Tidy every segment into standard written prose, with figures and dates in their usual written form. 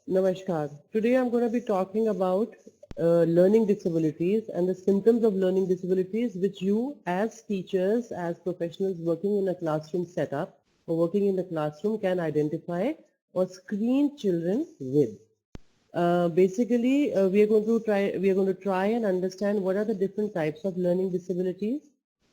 Namaskar. Today I'm going to be talking about learning disabilities and the symptoms of learning disabilities which you as teachers, as professionals working in a classroom setup or working in the classroom can identify or screen children with. We are going to try and understand what are the different types of learning disabilities,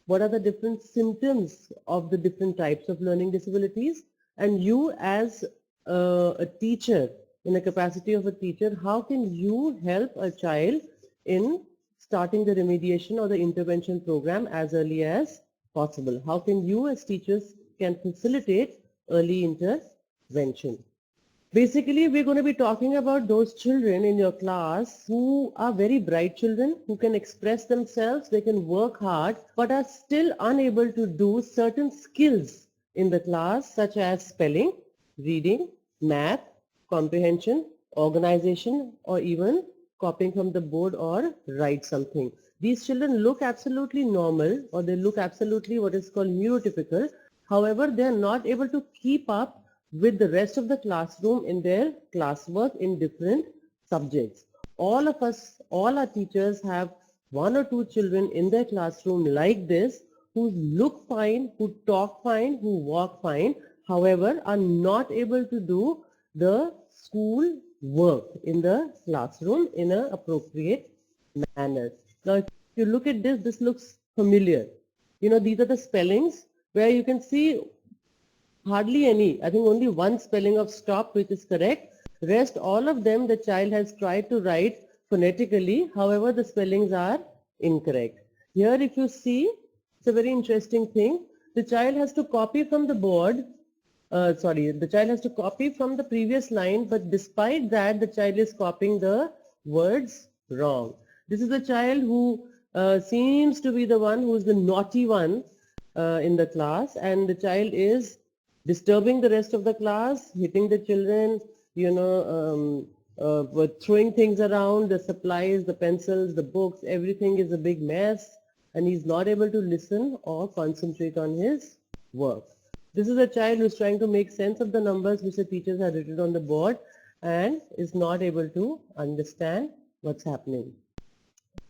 what are the different symptoms of the different types of learning disabilities, and you as a teacher, in the capacity of a teacher, how can you help a child in starting the remediation or the intervention program as early as possible? How can you as teachers can facilitate early intervention? Basically, we're going to be talking about those children in your class who are very bright children, who can express themselves, they can work hard, but are still unable to do certain skills in the class, such as spelling, reading, math, comprehension, organization, or even copying from the board or write something. These children look absolutely normal, or they look absolutely what is called neurotypical. However, they are not able to keep up with the rest of the classroom in their classwork in different subjects. All of us, all our teachers have one or two children in their classroom like this who look fine, who talk fine, who walk fine, however are not able to do the school work in the classroom in an appropriate manner. Now if you look at this, this looks familiar. You know, these are the spellings where you can see hardly any. I think only one spelling of stop which is correct. Rest all of them the child has tried to write phonetically. However, the spellings are incorrect. Here if you see, it's a very interesting thing. The child has to copy from the board. The child has to copy from the previous line, but despite that the child is copying the words wrong. This is a child who seems to be the one who is the naughty one in the class, and the child is disturbing the rest of the class, hitting the children, throwing things around, the supplies, the pencils, the books, everything is a big mess, and he's not able to listen or concentrate on his work. This is a child who's trying to make sense of the numbers which the teachers have written on the board and is not able to understand what's happening.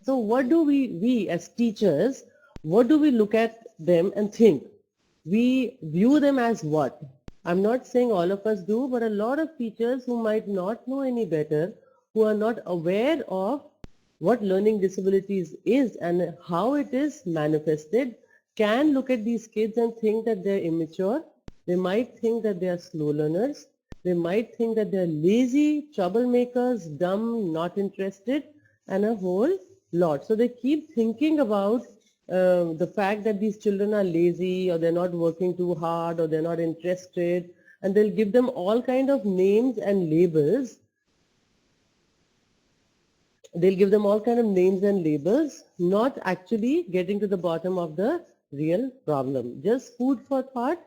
So what do we as teachers, what do we look at them and think? We view them as what? I'm not saying all of us do, but a lot of teachers who might not know any better, who are not aware of what learning disabilities is and how it is manifested, can look at these kids and think that they're immature. They might think that they are slow learners. They might think that they're lazy, troublemakers, dumb, not interested, and a whole lot. So they keep thinking about the fact that these children are lazy, or they're not working too hard, or they're not interested, and they'll give them all kind of names and labels. They'll give them all kind of names and labels, not actually getting to the bottom of the real problem. Just food for thought.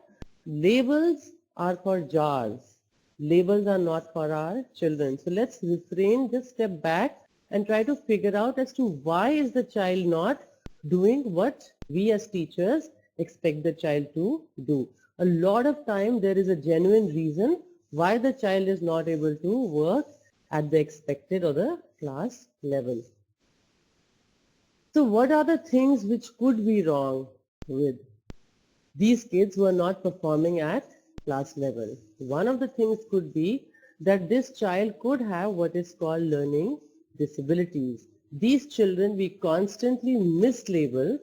Labels are for jars. Labels are not for our children. So let's refrain, just step back and try to figure out as to why is the child not doing what we as teachers expect the child to do. A lot of time there is a genuine reason why the child is not able to work at the expected or the class level. So what are the things which could be wrong with these kids who are not performing at class level? One of the things could be that this child could have what is called learning disabilities. These children we constantly mislabel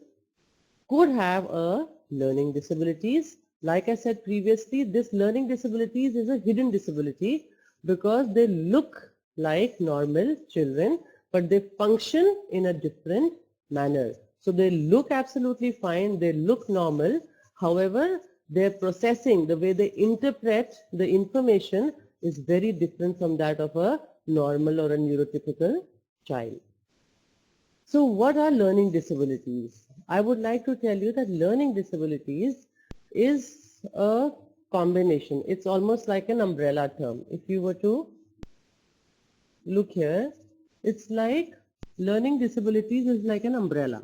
could have a learning disabilities. Like I said previously, this learning disabilities is a hidden disability because they look like normal children, but they function in a different manner. So they look absolutely fine, they look normal. However, their processing, the way they interpret the information is very different from that of a normal or a neurotypical child. So what are learning disabilities? I would like to tell you that learning disabilities is a combination. It's almost like an umbrella term. If you were to look here, it's like learning disabilities is like an umbrella.